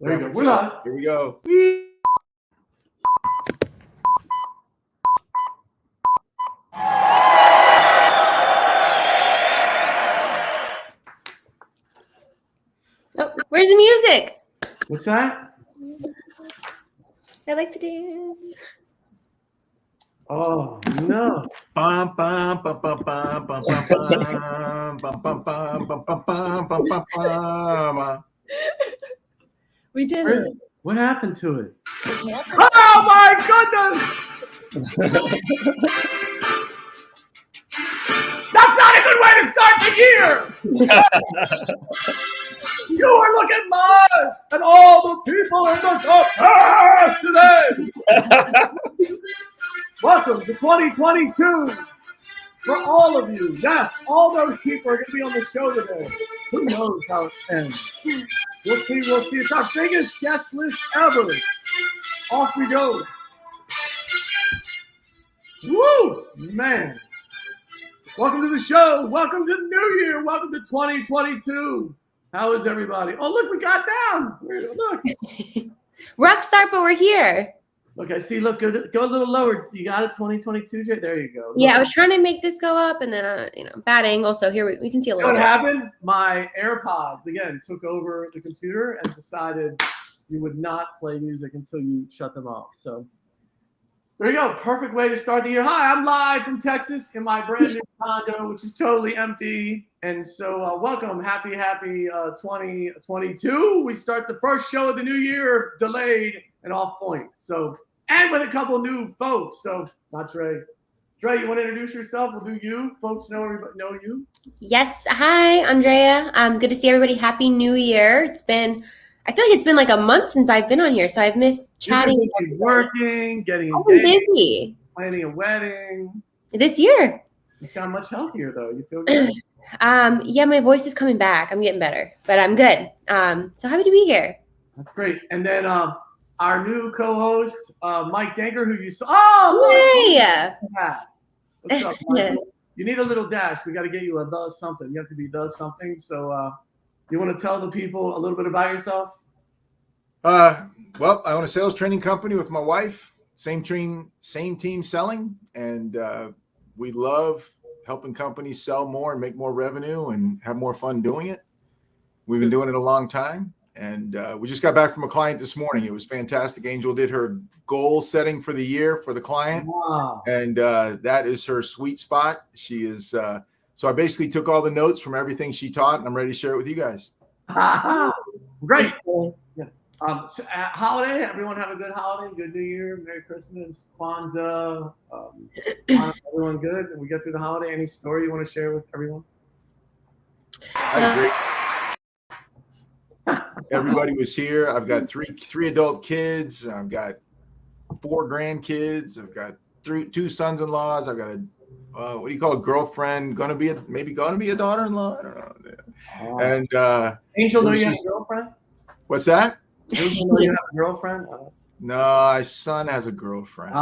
There you go. We're live. Here we go. Oh, where's the music? What's that? I like to dance. Oh no. Bum, bum, bum, bum, bum, bum, bum, bum, bum, bum, bum, bum, bum, bum, bum. We did it. What happened to it? Oh my goodness! That's not a good way to start the year! You are looking live at all the people in the GovCast today! Welcome to 2022 for all of you. Yes, all those people are going to be on the show today. Who knows how it ends? We'll see. It's our biggest guest list ever. Off we go. Woo, man. Welcome to the show. Welcome to the new year. Welcome to 2022. How is everybody? Oh, look, we got down. Look. Rough start, but we're here. Okay, see, look, go a little lower. You got it, 2022, Jay? There you go. Look. Yeah, I was trying to make this go up, and then, bad angle. So here we can see a little You know bit. what happened? My AirPods, again, took over the computer and decided you would not play music until you shut them off. So there you go. Perfect way to start the year. Hi, I'm live from Texas in my brand new condo, which is totally empty. And so welcome. Happy 2022. We start the first show of the new year, delayed and off point. So, and with a couple new folks. So, not Dre. Dre, you want to introduce yourself? We'll do you. Folks know you. Yes. Hi, Andrea. Good to see everybody. Happy New Year. I feel like it's been like a month since I've been on here, so I've missed chatting. You've been busy working, getting I've been busy. Planning a wedding. This year. You sound much healthier, though. You feel good? Yeah, my voice is coming back. I'm getting better, but I'm good. So happy to be here. That's great. And then our new co-host, Mike Denker, who you saw. Oh, hey! What's up, Mike? You need a little dash. We got to get you a does something. You have to be does something. So you want to tell the people a little bit about yourself? Well, I own a sales training company with my wife. Same team selling, and we love helping companies sell more and make more revenue and have more fun doing it. We've been doing it a long time, and we just got back from a client this morning. It was fantastic. Angel did her goal setting for the year for the client, and that is her sweet spot. She is so I basically took all the notes from everything she taught, and I'm ready to share it with you guys. Great. Yeah. So holiday, everyone have a good holiday, good New Year, Merry Christmas, Kwanzaa. Everyone good? And we get through the holiday. Any story you want to share with everyone? Everybody was here. I've got three adult kids. I've got 4 grandkids. I've got 2 sons-in-laws. I've got a what do you call a girlfriend? Maybe gonna be a daughter-in-law. I don't know. And Angel, know you have a girlfriend? What's that? Angel, know you have a girlfriend? No, my son has a girlfriend,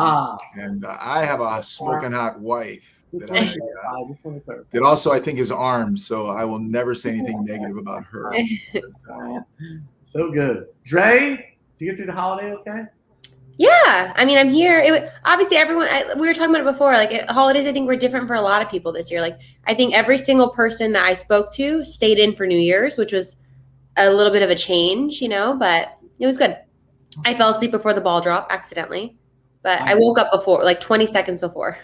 and I have a smoking hot wife that also I think is armed. So I will never say anything negative about her. So good, Dre. Did you get through the holiday okay? Yeah, I mean, I'm here. Obviously, everyone. We were talking about it before. Like holidays, I think were different for a lot of people this year. Like I think every single person that I spoke to stayed in for New Year's, which was a little bit of a change, but it was good. I fell asleep before the ball drop accidentally, but I woke up before, like 20 seconds before.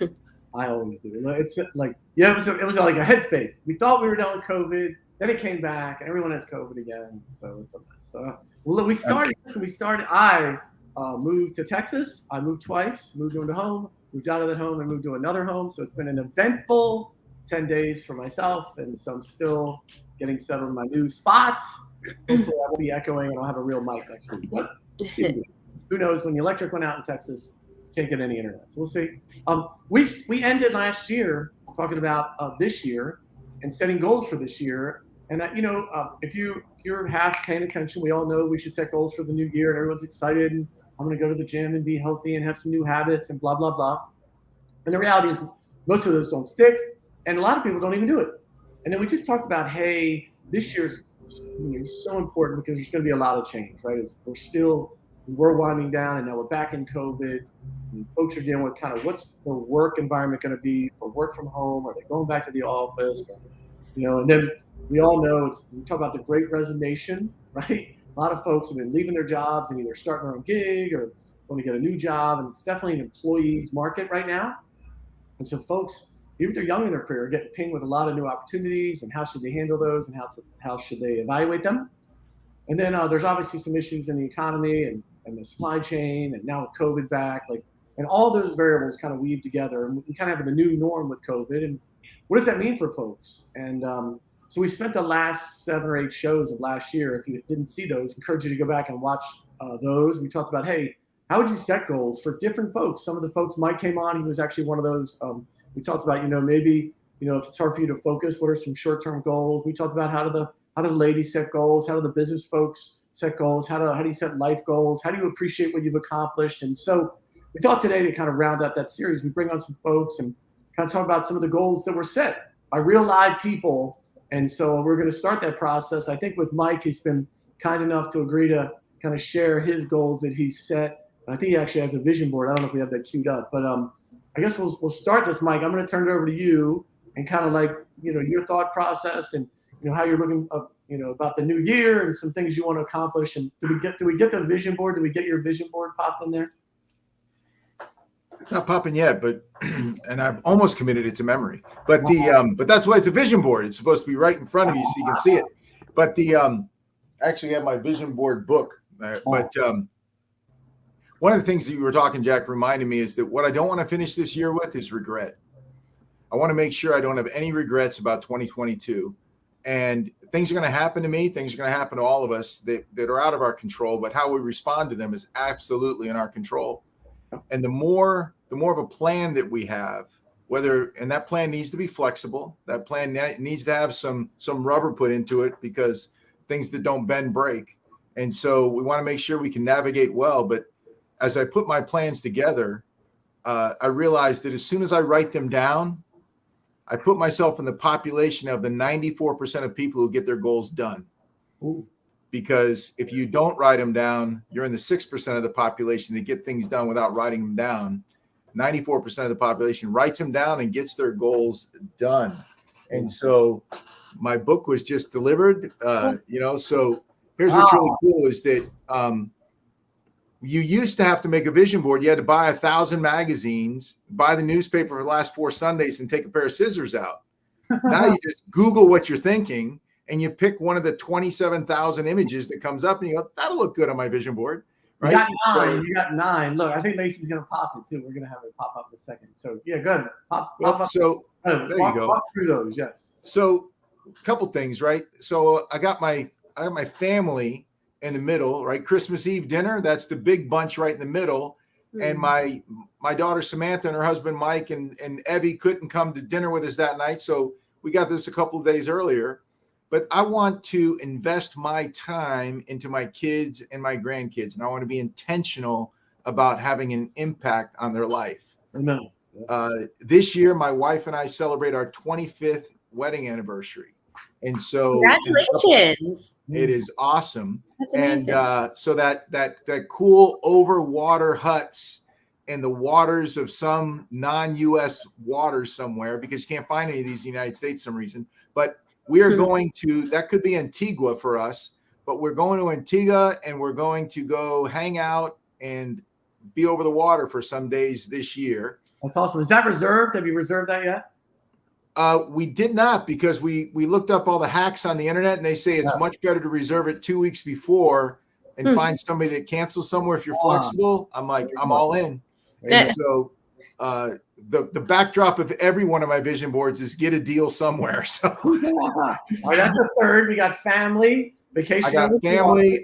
I always do. It's like it was like a head fake. We thought we were done with COVID, then it came back, and everyone has COVID again. So it's a mess. So we started. I moved to Texas. I moved twice. Moved into home. Moved out of that home and moved to another home. So it's been an eventful 10 days for myself, and so I'm still getting settled in my new spots. Hopefully I won't be echoing and I'll have a real mic next week. But who knows? When the electric went out in Texas, can't get any internet. So we'll see. We ended last year talking about this year and setting goals for this year. And if you're half paying attention, we all know we should set goals for the new year, and everyone's excited. And I'm going to go to the gym and be healthy and have some new habits and blah blah blah. And the reality is, most of those don't stick, and a lot of people don't even do it. And then we just talked about, hey, this year's is so important because there's going to be a lot of change, right? We're winding down, and now we're back in COVID. And folks are dealing with kind of what's the work environment going to be for work from home? Are they going back to the office? And then we all know we talk about the great resignation, right? A lot of folks have been leaving their jobs and either starting their own gig or going to get a new job, and it's definitely an employee's market right now. And so folks, even if they're young in their career, are getting pinged with a lot of new opportunities, and how should they handle those, and how should they evaluate them? And then there's obviously some issues in the economy and the supply chain, and now with COVID back, and all those variables kind of weave together, and we kind of have the new norm with COVID. And what does that mean for folks? And so we spent the last 7 or 8 shows of last year. If you didn't see those, I encourage you to go back and watch those. We talked about, hey, how would you set goals for different folks? Some of the folks, Mike came on, he was actually one of those. We talked about, maybe, if it's hard for you to focus, what are some short-term goals? We talked about how do the ladies set goals? How do the business folks set goals? How do you set life goals? How do you appreciate what you've accomplished? And so we thought today to kind of round out that series, we bring on some folks and kind of talk about some of the goals that were set by real live people. And so we're going to start that process. I think with Mike, he's been kind enough to agree to kind of share his goals that he's set. And I think he actually has a vision board. I don't know if we have that queued up, but I guess we'll start this, Mike. I'm going to turn it over to you and kind of your thought process and how you're looking about the new year and some things you want to accomplish. And do we get the vision board? Do we get your vision board popped in there? Not popping yet, but and I've almost committed it to memory. But but that's why it's a vision board. It's supposed to be right in front of you so you can see it. But I actually have my vision board book. But one of the things that you were talking, Jack, reminded me is that what I don't want to finish this year with is regret. I want to make sure I don't have any regrets about 2022. And things are going to happen to me. Things are going to happen to all of us that are out of our control. But how we respond to them is absolutely in our control. And the more of a plan that we have, and that plan needs to be flexible. That plan needs to have some rubber put into it because things that don't bend break. And so we want to make sure we can navigate well. But as I put my plans together, I realized that as soon as I write them down, I put myself in the population of the 94% of people who get their goals done. Ooh. Because if you don't write them down, you're in the 6% of the population that get things done without writing them down. 94% of the population writes them down and gets their goals done. And so my book was just delivered, so here's what's really cool is that you used to have to make a vision board. You had to buy 1,000 magazines, buy the newspaper for the last 4 Sundays, and take a pair of scissors out. Now you just Google what you're thinking, and you pick one of the 27,000 images that comes up, and you go, that'll look good on my vision board. Right? You got 9. Look, I think Lacey's going to pop it, too. We're going to have it pop up in a second. So, yeah, go ahead. Pop up. So there you go. Walk through those, yes. So a couple things, right? So I got my family in the middle, right? Christmas Eve dinner, that's the big bunch right in the middle. And my daughter Samantha and her husband Mike and Evie couldn't come to dinner with us that night. So we got this a couple of days earlier. But I want to invest my time into my kids and my grandkids. And I want to be intentional about having an impact on their life. No. This year, my wife and I celebrate our 25th wedding anniversary. And so congratulations. It is awesome. That's amazing. And so that cool over water huts in the waters of some non-US waters somewhere, because you can't find any of these in the United States for some reason. But we are going to, that could be Antigua for us, but we're going to Antigua and we're going to go hang out and be over the water for some days this year. That's awesome. Is that reserved? Have you reserved that yet? We did not, because we looked up all the hacks on the internet and they say it's much better to reserve it 2 weeks before and find somebody that cancels somewhere. If you're flexible, I'm like, I'm all in. And so the backdrop of every one of my vision boards is get a deal somewhere. So all right, that's the third. We got family, vacation. I got family.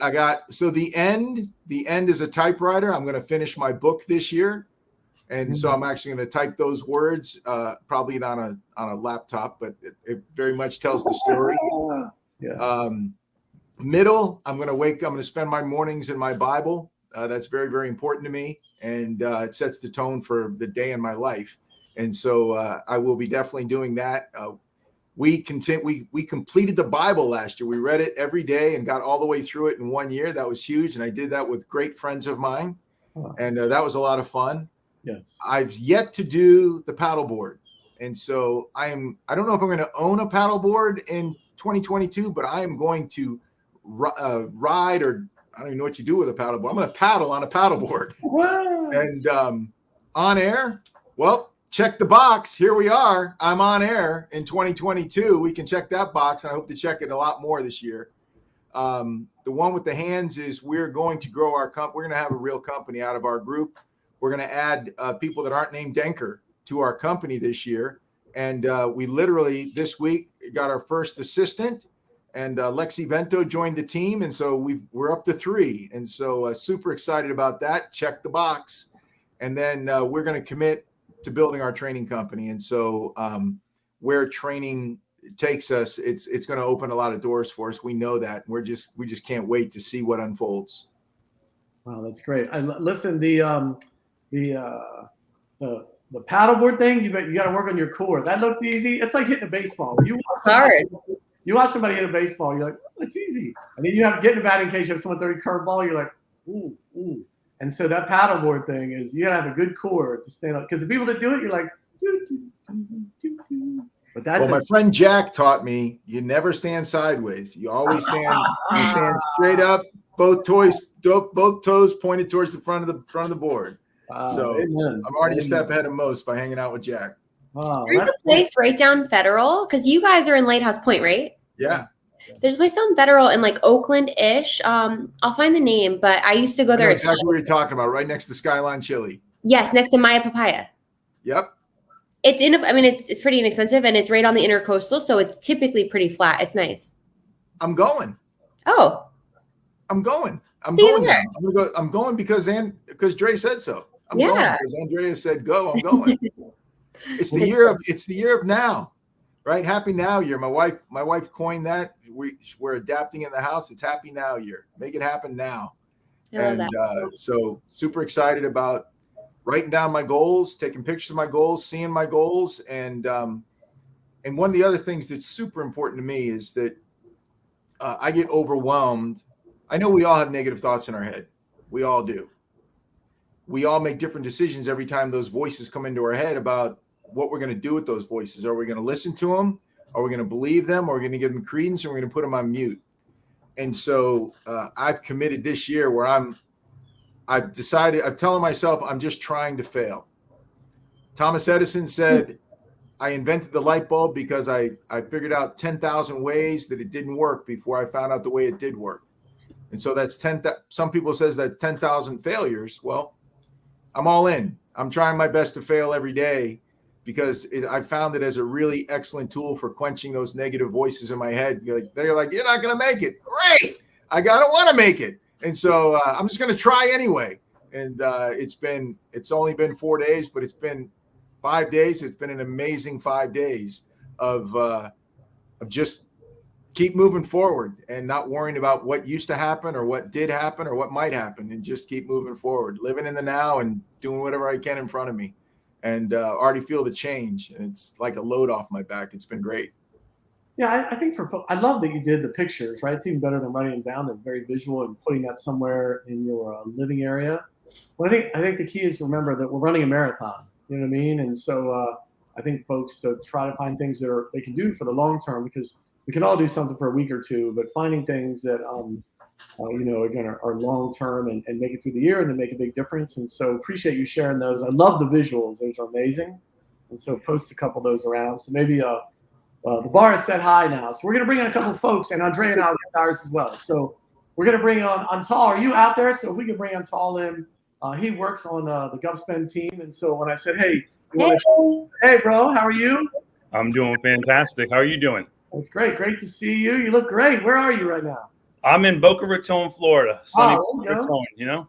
So the end is a typewriter. I'm going to finish my book this year. And so I'm actually going to type those words, probably not on a laptop, but it very much tells the story. Middle, I'm going to spend my mornings in my Bible. That's very, very important to me. And it sets the tone for the day in my life. And so I will be definitely doing that. we completed the Bible last year. We read it every day and got all the way through it in 1 year. That was huge. And I did that with great friends of mine. And that was a lot of fun. Yes. I've yet to do the paddleboard. And so I don't know if I'm going to own a paddleboard in 2022, but I am going to ride, or I don't even know what you do with a paddleboard. I'm going to paddle on a paddleboard. Wow. And on air, well, check the box. Here we are. I'm on air in 2022. We can check that box, and I hope to check it a lot more this year. The one with the hands is we're going to grow our company. We're going to have a real company out of our group. We're going to add people that aren't named Denker to our company this year. And we literally this week got our first assistant, and Lexi Vento joined the team. And so we're up to 3. And so super excited about that. Check the box. And then we're going to commit to building our training company. And so where training takes us, it's going to open a lot of doors for us. We know that. We just can't wait to see what unfolds. Wow, that's great. Listen, the paddleboard thing, you got to work on your core. That looks easy. It's like hitting a baseball. You watch somebody hit a baseball, you're like, oh, that's easy. And then you have to get in a batting cage, have someone throw a curveball, you're like, ooh, ooh. And so that paddleboard thing is you got to have a good core to stand up. Because the people that do it, you're like, doo, doo, doo, doo, doo. But that's my friend Jack taught me you never stand sideways. You always stand straight up, both toes pointed towards the front of the board. So amen. I'm already a step ahead of most by hanging out with Jack. There's a place right down Federal, because you guys are in Lighthouse Point, right? Yeah. There's a place down Federal in like Oakland-ish. I'll find the name, but I used to go there. Exactly what you're talking about, right next to Skyline Chili. Yes, next to Maya Papaya. Yep. It's pretty inexpensive, and it's right on the intercoastal, so it's typically pretty flat. It's nice. I'm going. Oh. I'm going. I'm See you going. there. I'm going because Dre said so. I'm Yeah. going because Andrea said go. I'm going. It's the year of now, right? Happy Now Year. My wife coined that. We're adapting in the house. It's Happy Now Year. Make it happen now. And so super excited about writing down my goals, taking pictures of my goals, seeing my goals. And one of the other things that's super important to me is that I get overwhelmed. I know we all have negative thoughts in our head. We all do. We all make different decisions every time those voices come into our head about what we're going to do with those voices. Are we going to listen to them? Are we going to believe them? Are we going to give them credence? Or are we going to put them on mute? And so I've committed this year where I'm telling myself I'm just trying to fail. Thomas Edison said, I invented the light bulb because I figured out 10,000 ways that it didn't work before I found out the way it did work. And so that's some people says that 10,000 failures. Well, I'm all in. I'm trying my best to fail every day because I found it as a really excellent tool for quenching those negative voices in my head. They're like, you're not going to make it. Great. I don't want to make it. And so I'm just going to try anyway. And it's only been 4 days, but it's been 5 days. It's been an amazing 5 days of just keep moving forward and not worrying about what used to happen or what did happen or what might happen, and just keep moving forward, living in the now and doing whatever I can in front of me. And already feel the change. And it's like a load off my back. It's been great. Yeah, I think I love that you did the pictures, right? It's even better than writing them down. They're very visual and putting that somewhere in your living area. Well, I think the key is to remember that we're running a marathon. You know what I mean? And so I think folks to try to find things that they can do for the long term, because we can all do something for a week or two, but finding things that again are long term and make it through the year and then make a big difference. And so appreciate you sharing those. I love the visuals; those are amazing. And so post a couple of those around. So maybe the bar is set high now. So we're gonna bring in a couple of folks, and Andrea and I'll get ours as well. So we're gonna bring on Antal. Are you out there? So we can bring Antal in. He works on the GovSpend team, and so when I said, hey bro, how are you? I'm doing fantastic. How are you doing? It's great. Great to see you. You look great. Where are you right now? I'm in Boca Raton, Florida. Sunny Boca Raton, you know?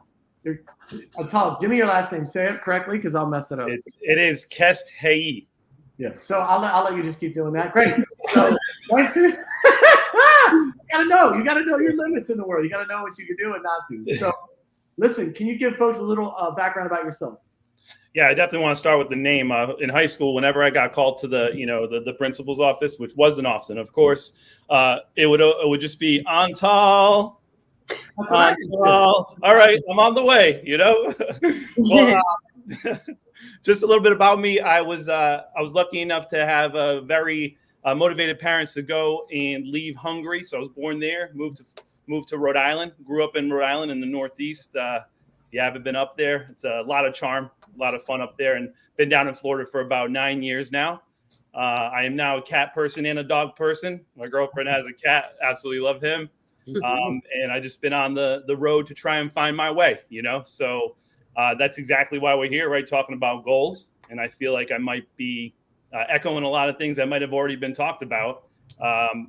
Antal, give me your last name. Say it correctly because I'll mess it up. It is Keszthelyi. Yeah. So I'll let you just keep doing that. Great. So thanks. You gotta know your limits in the world. You gotta know what you can do and not do. So listen, can you give folks a little background about yourself? Yeah, I definitely want to start with the name. In high school, whenever I got called to the principal's office, which wasn't often, of course, it would just be Antal. Antal. All right, I'm on the way. Well, just a little bit about me. I was lucky enough to have a very motivated parents to go and leave Hungary. So I was born there, moved to Rhode Island, grew up in Rhode Island in the Northeast. If you haven't been up there, it's a lot of charm, a lot of fun up there, and been down in Florida for about 9 years now. I am now a cat person and a dog person. My girlfriend has a cat, absolutely love him. And I just been on the road to try and find my way, So that's exactly why we're here, right? Talking about goals. And I feel like I might be echoing a lot of things that might have already been talked about.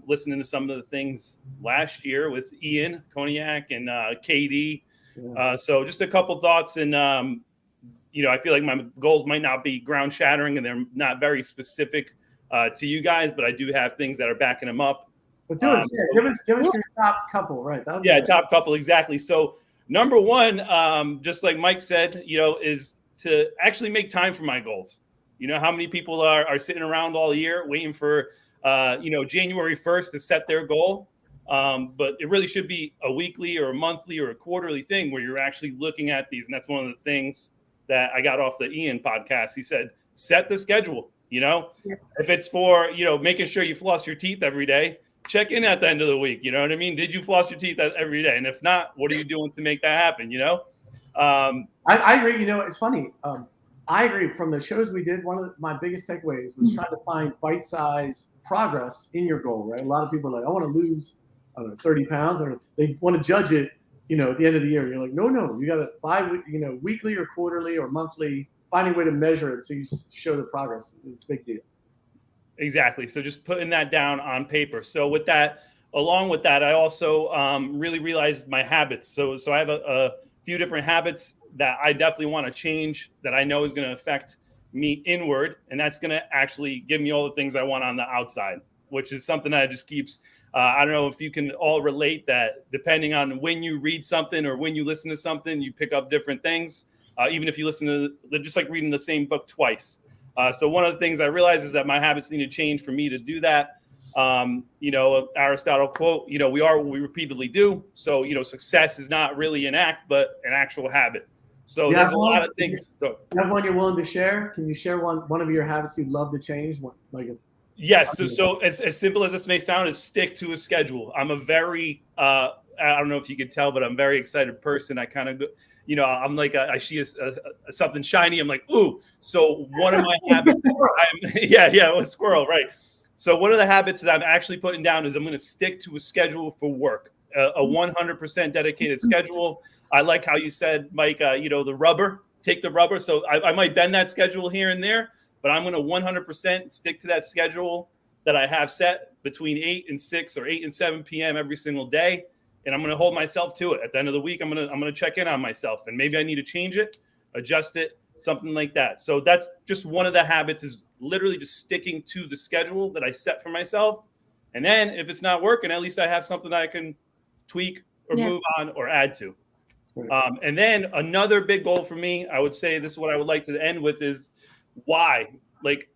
Listening to some of the things last year with Ian Cognac and KD. Yeah. So just a couple thoughts. And, I feel like my goals might not be ground shattering and they're not very specific to you guys, but I do have things that are backing them up. But give us your top couple, right? Top couple, exactly. So number one, just like Mike said, is to actually make time for my goals. How many people are sitting around all year waiting for, January 1st to set their goal. But it really should be a weekly or a monthly or a quarterly thing where you're actually looking at these. And that's one of the things that I got off the Ian podcast. He said, set the schedule, if it's for, making sure you floss your teeth every day, check in at the end of the week. You know what I mean? Did you floss your teeth every day? And if not, what are you doing to make that happen? I agree. It's funny. I agree. From the shows we did, one of my biggest takeaways was trying to find bite-sized progress in your goal, right? A lot of people are like, I want to lose 30 pounds, or they want to judge it, at the end of the year. You're like, no, you got to weekly or quarterly or monthly, finding a way to measure it so you show the progress. It's a big deal. Exactly. So just putting that down on paper. So with that, along with that, I also really realized my habits. So I have a few different habits that I definitely want to change that I know is going to affect me inward. And that's going to actually give me all the things I want on the outside, which is something that just keeps, I don't know if you can all relate that depending on when you read something or when you listen to something, you pick up different things, even if you listen to just like reading the same book twice. So one of the things I realized is that my habits need to change for me to do that. Aristotle quote, we are what we repeatedly do. So, success is not really an act, but an actual habit. So there's a lot of things. You have one you're willing to share? Can you share one of your habits you'd love to change? Yes. So as simple as this may sound, is stick to a schedule. I'm a very, I don't know if you could tell, but I'm a very excited person. I kind of, I'm like, I see something shiny. I'm like, ooh. So one of my habits, a squirrel, right. So one of the habits that I'm actually putting down is I'm going to stick to a schedule for work, a 100% dedicated schedule. I like how you said, Mike, the rubber, take the rubber. So I might bend that schedule here and there, but I'm going to 100% stick to that schedule that I have set between 8 and 6 or 8 and 7 p.m. every single day. And I'm going to hold myself to it. At the end of the week, I'm going to check in on myself, and maybe I need to change it, adjust it, something like that. So that's just one of the habits, is literally just sticking to the schedule that I set for myself. And then if it's not working, at least I have something that I can tweak or move on or add to. And then another big goal for me, I would say this is what I would like to end with, is why. Like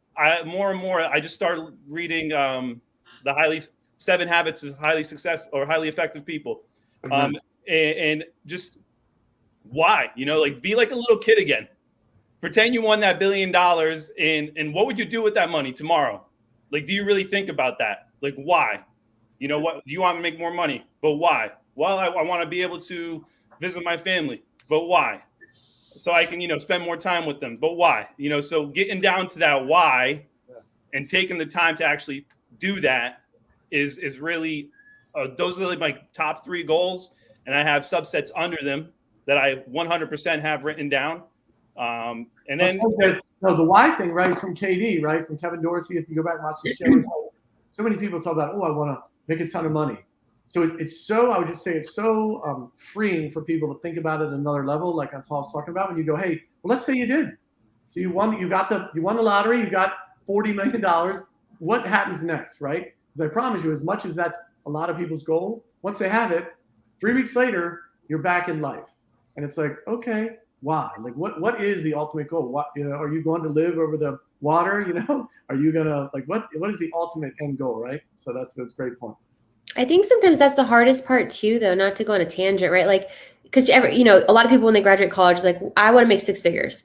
more and more, I just started reading the 7 Habits of Highly Successful or Highly Effective People. And just why, be like a little kid again. Pretend you won that $1 billion, and what would you do with that money tomorrow? Like, do you really think about that? Like, why? What do you want to make more money? But why? Well, I want to be able to visit my family, but why? So I can, spend more time with them, but why? So getting down to that why and taking the time to actually do that is really, those are really my top 3 goals. And I have subsets under them that I 100% have written down. And then the why thing, right, is from KD, right, from Kevin Dorsey. If you go back and watch the show, so many people talk about, I want to make a ton of money. So it's so, I would just say it's so freeing for people to think about it at another level, like Antal's talking about. When you go, hey, well, let's say you did. So you won the lottery, you got $40 million. What happens next, right? Because I promise you, as much as that's a lot of people's goal, once they have it, 3 weeks later, you're back in life. And it's like, okay, why? Like, what is the ultimate goal? What, are you going to live over the water? Are you gonna, like, what is the ultimate end goal, right? So that's a great point. I think sometimes that's the hardest part too, though, not to go on a tangent, right? Like, because a lot of people when they graduate college, like, I want to make six figures,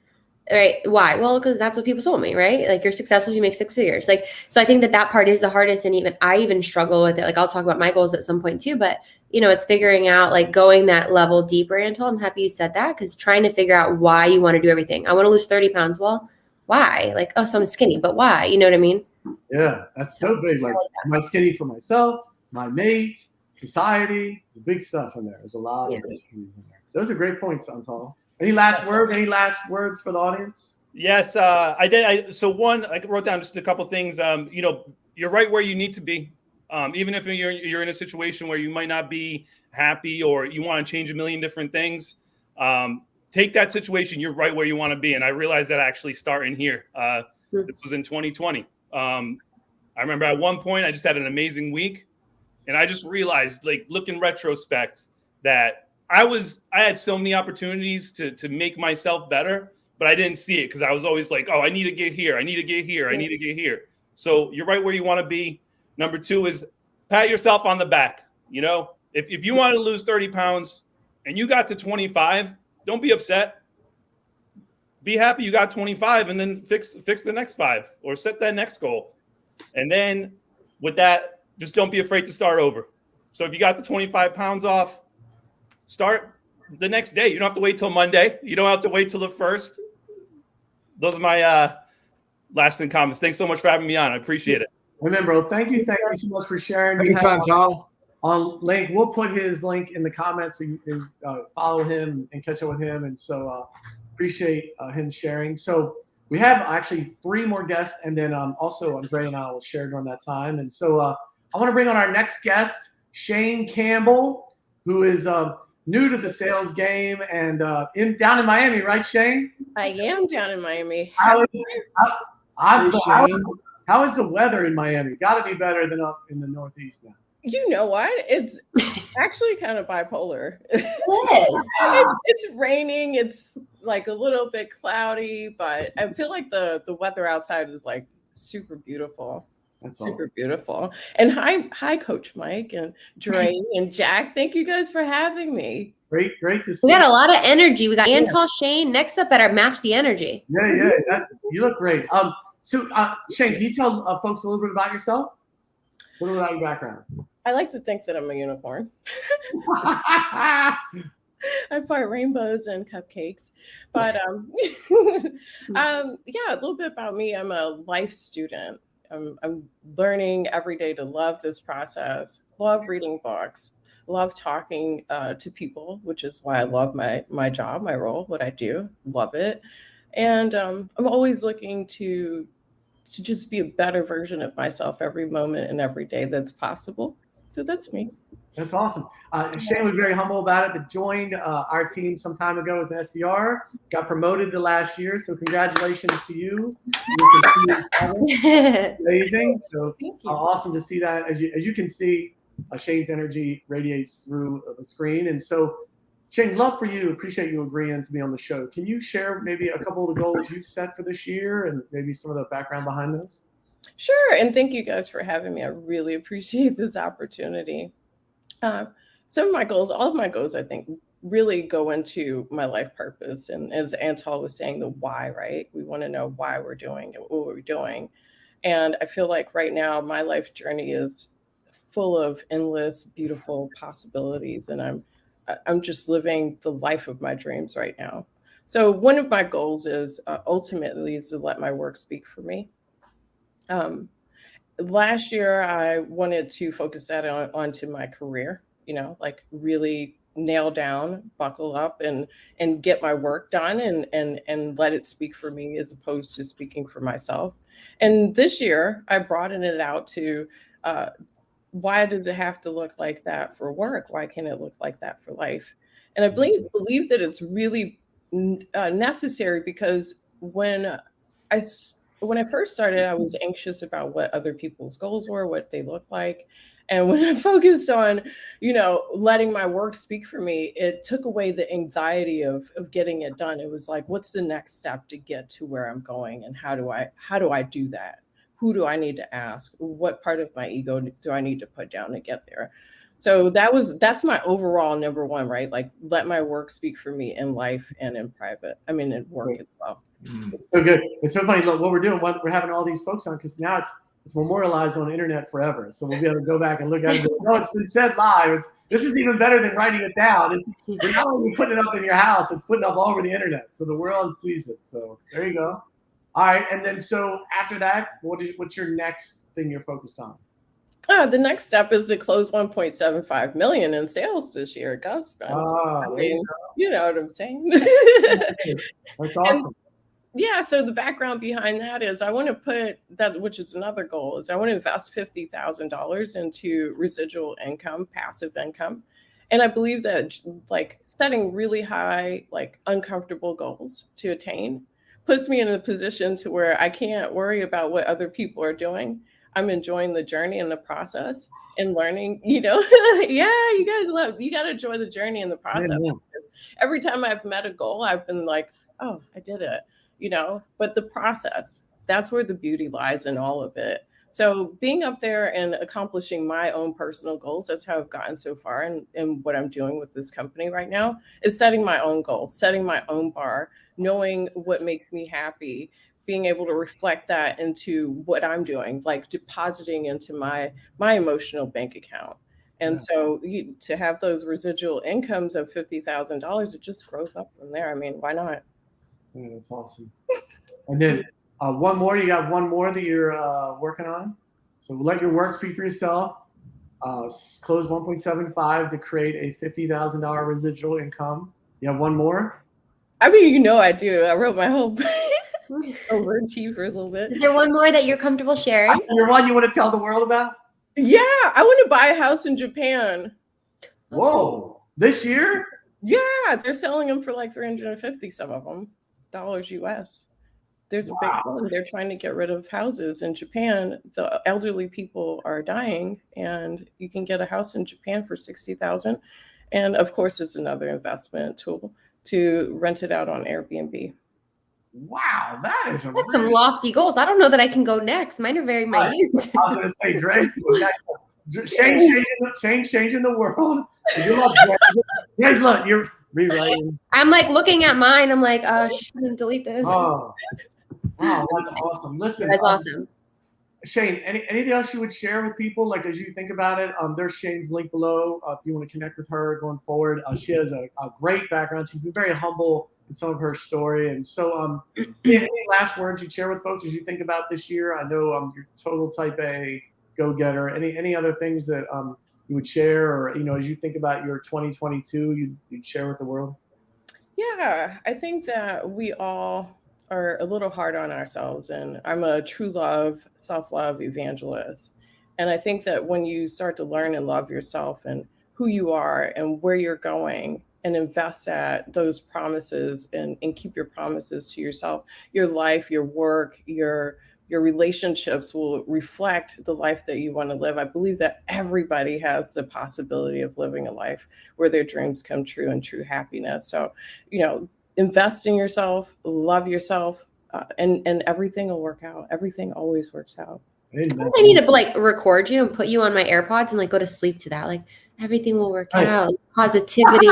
right? Why? Well, because that's what people told me, right? Like, you're successful if you make six figures. Like, so I think that part is the hardest, and I struggle with it. Like, I'll talk about my goals at some point too, but it's figuring out, like, going that level deeper. Antal, I'm happy you said that, because trying to figure out why you want to do everything. I want to lose 30 pounds. Well, why? Like, oh, so I'm skinny, but why? You know what I mean? Yeah, that's so big. Like, am I skinny for myself, my mate, society? There's big stuff in there. There's a lot of things in there. Those are great points, Antal. Any last words? Any last words for the audience? Yes, I did. So one, I wrote down just a couple things. You're right where you need to be. Even if you're in a situation where you might not be happy or you want to change a million different things, take that situation. You're right where you want to be. And I realized that actually starting here. This was in 2020. I remember at one point I just had an amazing week, and I just realized, like, look in retrospect, that I had so many opportunities to make myself better, but I didn't see it because I was always like, oh, I need to get here. I need to get here. I need to get here. So you're right where you want to be. Number two is pat yourself on the back. If you want to lose 30 pounds and you got to 25, don't be upset. Be happy you got 25, and then fix the next 5 or set that next goal. And then with that, just don't be afraid to start over. So if you got the 25 pounds off, start the next day. You don't have to wait till Monday. You don't have to wait till the 1st. Those are my lasting comments. Thanks so much for having me on. I appreciate it. Remember, thank you so much for sharing. Thanks, Antal. On link, we'll put his link in the comments so you can follow him and catch up with him. And so appreciate him sharing. So we have actually 3 more guests, and then also Andrea and I will share during that time. And so I want to bring on our next guest, Shane Campbell, who is new to the sales game and down in Miami, right, Shane? I am down in Miami. How is the weather in Miami? Got to be better than up in the Northeast now. You know what? It's actually kind of bipolar. Yes. It's raining. It's like a little bit cloudy, but I feel like the weather outside is like super beautiful. That's super beautiful. And hi, Coach Mike and Dre and Jack. Thank you guys for having me. Great to see. We got a lot of energy. We got Antal, Shane. Next up, better match the energy. Yeah. You look great. So Shane, can you tell folks a little bit about yourself? A little about your background. I like to think that I'm a unicorn. I fire rainbows and cupcakes, but yeah, a little bit about me. I'm a life student. I'm learning every day to love this process, love reading books, love talking to people, which is why I love my job, my role, what I do, love it. And I'm always looking to just be a better version of myself every moment and every day that's possible. So that's me. That's awesome. Shane was very humble about it, but joined our team some time ago as an SDR, got promoted the last year. So congratulations to you. Amazing. So awesome to see that. As you can see, Shane's energy radiates through the screen. And so, Shane, love for you. Appreciate you agreeing to be on the show. Can you share maybe a couple of the goals you've set for this year and maybe some of the background behind those? Sure. And thank you guys for having me. I really appreciate this opportunity. Some of my goals, all of my goals, I think, really go into my life purpose. And as Antal was saying, the why, right? We want to know why we're doing it, what we're doing. And I feel like right now my life journey is full of endless, beautiful possibilities. And I'm just living the life of my dreams right now. So one of my goals is ultimately is to let my work speak for me. Last year, I wanted to focus that onto my career, like really nail down, buckle up and get my work done and let it speak for me as opposed to speaking for myself. And this year, I broadened it out to why does it have to look like that for work? Why can't it look like that for life? And I believe that it's really necessary because when I first started, I was anxious about what other people's goals were, what they looked like. And when I focused on, letting my work speak for me, it took away the anxiety of getting it done. It was like, what's the next step to get to where I'm going? And how do I do that? Who do I need to ask? What part of my ego do I need to put down to get there? So that's my overall number one, right? Like, let my work speak for me in life and in private. I mean, in work as well. It's so good. It's so funny. Look, what we're doing, we're having all these folks on because now it's memorialized on the internet forever. So we'll be able to go back and look at it. No, it's been said live. This is even better than writing it down. You're not only putting it up in your house, it's putting it up all over the internet. So the world sees it. So there you go. All right. And then so after that, what's your next thing you're focused on? The next step is to close 1.75 million in sales this year at GovCast. Oh, you know what I'm saying? That's awesome. So the background behind that is I want to put that, which is another goal, is I want to invest $50,000 into residual income, passive income. And I believe that like setting really high, like uncomfortable goals to attain puts me in a position to where I can't worry about what other people are doing. I'm enjoying the journey and the process and learning, you got to enjoy the journey and the process. Yeah. Every time I've met a goal, I've been like, oh, I did it, but the process, that's where the beauty lies in all of it. So being up there and accomplishing my own personal goals, that's how I've gotten so far. And what I'm doing with this company right now is setting my own goals, setting my own bar, knowing what makes me happy, being able to reflect that into what I'm doing, like depositing into my emotional bank account. And so to have those residual incomes of $50,000, it just grows up from there. I mean, why not? Yeah, that's awesome. And then one more, you got one more that you're working on. So let your work speak for yourself. Close 1.75 to create a $50,000 residual income. You have one more? I mean, I do. I wrote my whole overachieve for a little bit. Is there one more that you're comfortable sharing? Your one you want to tell the world about? Yeah, I want to buy a house in Japan. Whoa, this year? Yeah, they're selling them for like $350, some of them, dollars US. There's a big one. They're trying to get rid of houses in Japan. The elderly people are dying, and you can get a house in Japan for $60,000. And of course, it's another investment tool to rent it out on Airbnb. Wow, that's some lofty goals. I don't know that I can go next. Mine are very minute. I was going to say, Dre's Shane changing the world. Guys, look, you're rewriting. I'm like looking at mine. I'm like, delete this. Oh, wow, that's awesome. Listen, that's awesome. Shane, anything else you would share with people, like as you think about it? There's Shane's link below if you want to connect with her going forward. She has a great background. She's been very humble in some of her story. And so any last words you'd share with folks as you think about this year? I know you're total type A go-getter. Any other things that you would share, or as you think about your 2022 you'd share with the world? Yeah, I think that we all are a little hard on ourselves, and I'm a true self-love evangelist. And I think that when you start to learn and love yourself and who you are and where you're going, and invest at those promises and keep your promises to yourself, your life, your work, your relationships will reflect the life that you want to live. I believe that everybody has the possibility of living a life where their dreams come true and true happiness. So, invest in yourself, love yourself, and everything will work out. Everything always works out. I need to record you and put you on my AirPods and go to sleep to that. everything will work out. Positivity.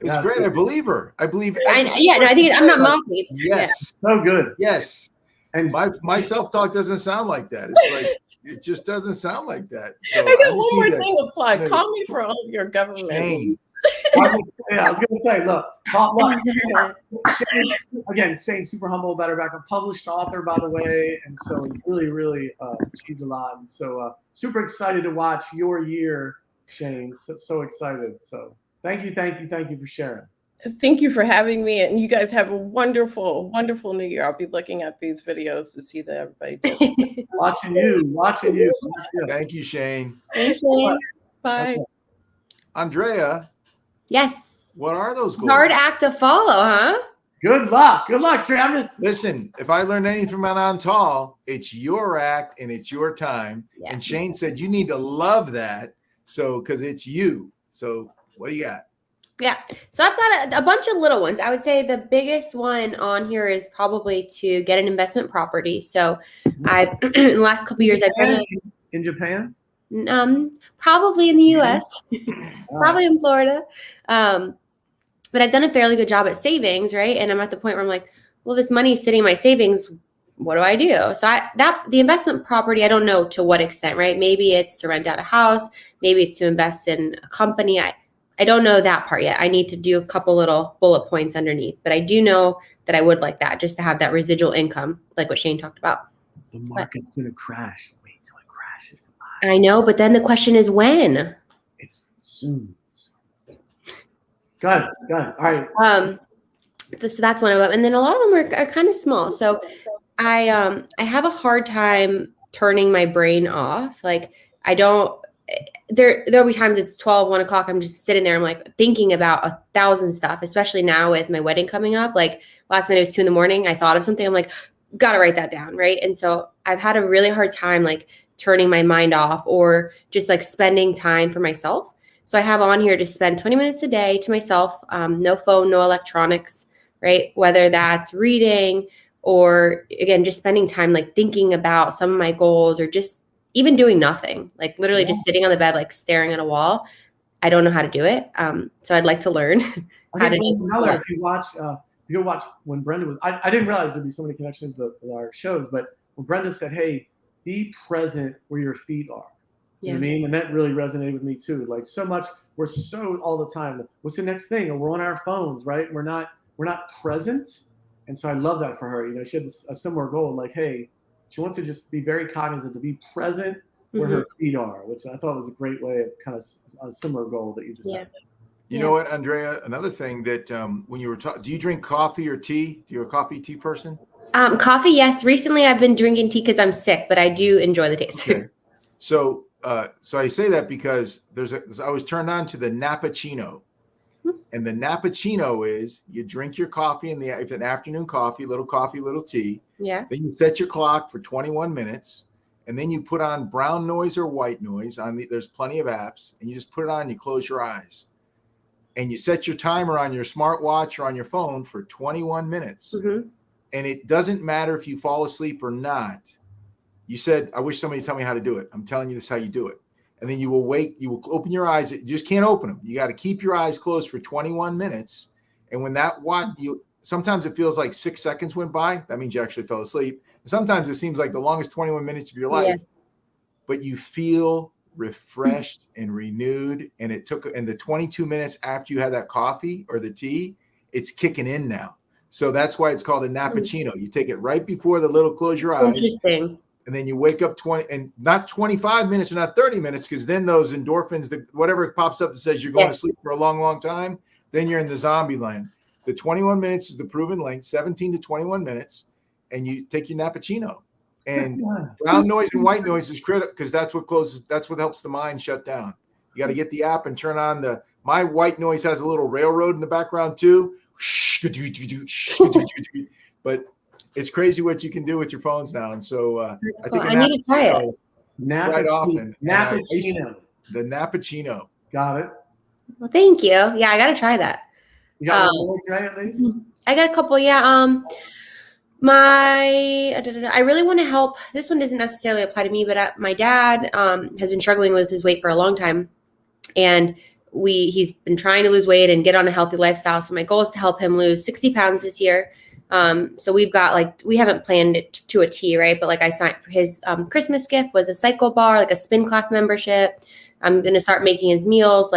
It's great. I believe her. I believe. I think I'm not mocking. Yes. So good. Yes. And my self-talk doesn't sound like that. It's like it just doesn't sound like that. So I got one more thing to plug. Call me for all of your government. Shane. I was going to say, look, again, Shane, super humble about her background, published author, by the way, and so he's really achieved a lot. And so super excited to watch your year, Shane. So excited. So thank you for sharing. Thank you for having me, and you guys have a wonderful new year. I'll be looking at these videos to see that everybody did. Watching you. Thank you, Shane. Thanks, Shane. Bye. Okay. Andrea. Yes. What are those goals? Hard act to follow, huh? Good luck. Good luck, Trey. I'm just Listen, if I learned anything from Antal, it's your act and it's your time. Yeah. And Shane said you need to love that. So, because it's you. So, what do you got? Yeah. So I've got a bunch of little ones. I would say the biggest one on here is probably to get an investment property. So I've in the last couple of years, I've done in Japan. probably in the US, probably in Florida. But I've done a fairly good job at savings, right? And I'm at the point where I'm like, well, this money is sitting in my savings. What do I do? So the investment property, I don't know to what extent, right? Maybe it's to rent out a house. Maybe it's to invest in a company. I don't know that part yet. I need to do a couple little bullet points underneath, but I do know that I would like that just to have that residual income, like what Shane talked about. The market's going to crash. Wait till it crashes to buy. I know, but then the question is when? It's soon. Go ahead. All right. So that's one of them. And then a lot of them are kind of small. So I have a hard time turning my brain off. Like there'll be times it's 12, 1 o'clock. I'm just sitting there. I'm like thinking about 1,000 stuff, especially now with my wedding coming up. Like last night it was 2 a.m. I thought of something. I'm like, got to write that down. Right. And so I've had a really hard time like turning my mind off or just like spending time for myself. So I have on here to spend 20 minutes a day to myself, no phone, no electronics, right? Whether that's reading or again, just spending time like thinking about some of my goals or just even doing nothing, like literally just sitting on the bed, like staring at a wall. I don't know how to do it. So I'd like to learn how to do it. If you watch when Brenda was, I didn't realize there'd be so many connections with our shows, but when Brenda said, hey, be present where your feet are. You know what I mean? And that really resonated with me too. Like so much, we're so all the time. What's the next thing? Or we're on our phones, right? We're not present. And so I love that for her. You know, she had a similar goal. Like, hey, she wants to just be very cognizant to be present where her feet are, which I thought was a great way of kind of a similar goal that you just had. You know what, Andrea? Another thing that when you were talking, do you drink coffee or tea? Do you a coffee tea person? Coffee, yes. Recently, I've been drinking tea because I'm sick, but I do enjoy the taste. Okay. So I say that because I was turned on to the Nappuccino, and the Nappuccino is you drink your coffee if an afternoon coffee, little tea. Yeah. Then you set your clock for 21 minutes, and then you put on brown noise or white noise there's plenty of apps, and you just put it on, you close your eyes, and you set your timer on your smartwatch or on your phone for 21 minutes. Mm-hmm. And it doesn't matter if you fall asleep or not. You said, I wish somebody would tell me how to do it. I'm telling you this is how you do it. And then you will open your eyes. You just can't open them. You got to keep your eyes closed for 21 minutes. And when sometimes it feels like 6 seconds went by. That means you actually fell asleep. Sometimes it seems like the longest 21 minutes of your life, but you feel refreshed and renewed. And the 22 minutes after you had that coffee or the tea, it's kicking in now. So that's why it's called a Nappuccino. You take it right before the little close your eyes. Interesting. And then you wake up 20 and not 25 minutes or not 30 minutes, because then those endorphins, whatever pops up that says you're going to sleep for a long, long time, then you're in the zombie land. The 21 minutes is the proven length, 17 to 21 minutes, and you take your Nappuccino. And brown noise and white noise is critical because that's what helps the mind shut down. You got to get the app and turn on my white noise has a little railroad in the background too. But it's crazy what you can do with your phones now. And so I think I need to try it quite often. Nappuccino. The Nappuccino. Got it. Well, thank you. Yeah, I got to try that. You got one more try at least? I got a couple. Yeah. I really want to help. This one doesn't necessarily apply to me, but my dad has been struggling with his weight for a long time, and he's been trying to lose weight and get on a healthy lifestyle. So my goal is to help him lose 60 pounds this year. So we've got we haven't planned it to a T, right? But I signed for his Christmas gift was a cycle bar, like a spin class membership. I'm going to start making his meals,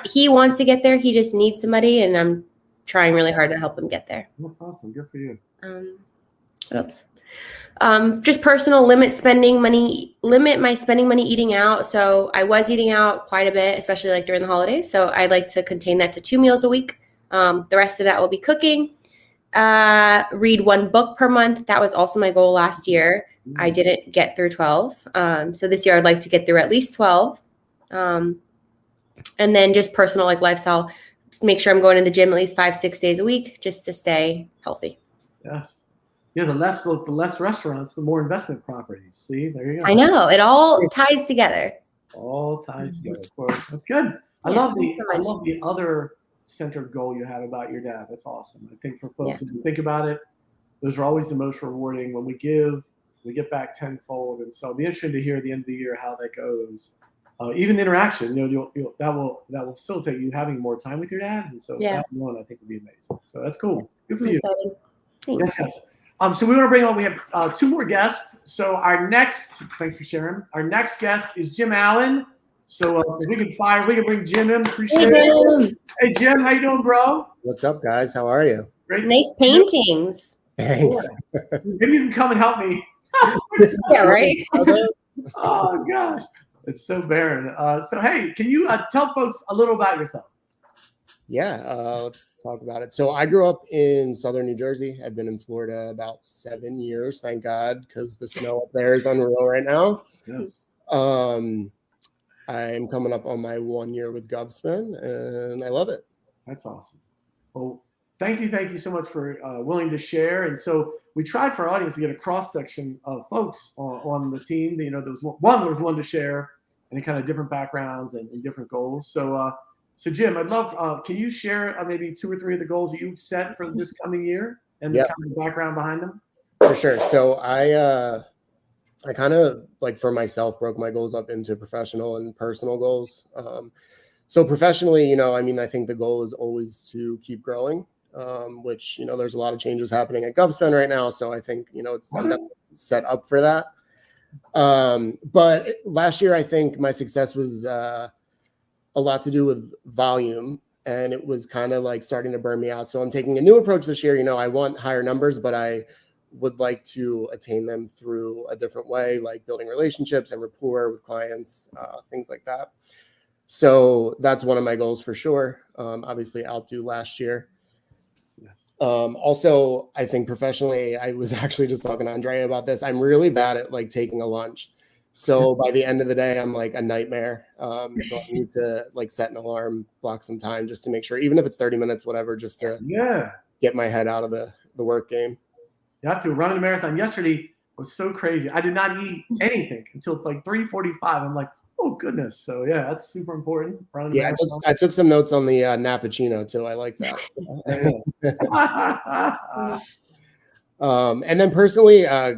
he wants to get there. He just needs somebody, and I'm trying really hard to help him get there. That's awesome. Good for you. What else? Just personal limit my spending money eating out. So I was eating out quite a bit, especially during the holidays. So I'd like to contain that to 2 meals a week. The rest of that will be cooking. Read 1 book per month. That was also my goal last year. I didn't get through 12. So this year I'd like to get through at least 12. And then just personal lifestyle make sure I'm going to the gym at least 5-6 days a week just to stay healthy. Yes. Yeah, the less restaurants, the more investment properties. See, there you go. I know. It all ties together. All ties together. Of course. That's good. I love the other centered goal you have about your dad. That's awesome. I think for folks, as you think about it, those are always the most rewarding. When we give, we get back tenfold. And so it'll be interesting to hear at the end of the year how that goes. Even the interaction, that will facilitate you having more time with your dad. And so that one I think would be amazing. So that's cool. Good for you. Thanks. Yes. So we want to bring on, we have 2 more guests. So thanks for sharing. Our next guest is Jim Allen. So if we can bring Jim in. Appreciate it. Hey, Jim, how you doing, bro? What's up, guys? How are you? Great. Nice paintings. Thanks. Yeah. Maybe you can come and help me. Yeah, right? Oh, gosh. It's so barren. So, hey, can you tell folks a little about yourself? Yeah, let's talk about it. So I grew up in southern New Jersey. I've been in Florida about 7 years, thank God, because the snow up there is unreal right now. Yes. I'm coming up on my 1 year with GovSpin, and I love it. That's awesome. Well, thank you so much for willing to share. And so we tried for our audience to get a cross section of folks on the team. There was one to share, and kind of different backgrounds and different goals. So Jim, I'd love, can you share maybe 2 or 3 of the goals that you've set for this coming year and the kind of background behind them? For sure. So I kind of, like, for myself, broke my goals up into professional and personal goals. So professionally, I think the goal is always to keep growing, which, there's a lot of changes happening at GovSpin right now. So I think, it's set up for that. But last year, I think my success was a lot to do with volume, and it was kind of like starting to burn me out. So I'm taking a new approach this year. I want higher numbers, but I would like to attain them through a different way, like building relationships and rapport with clients, things like that. So that's one of my goals for sure. Obviously outdo last year. Yes. Also, I think professionally, I was actually just talking to Andrea about this. I'm really bad at like taking a lunch. So by the end of the day, I'm like a nightmare. So I need to like set an alarm, block some time just to make sure, even if it's 30 minutes, whatever, just to get my head out of the work game. You have to run a marathon. Yesterday was so crazy. I did not eat anything until like 3:45. I'm like, oh goodness. So yeah, that's super important. Yeah, I took some notes on the Nappuccino too. I like that. And then personally, I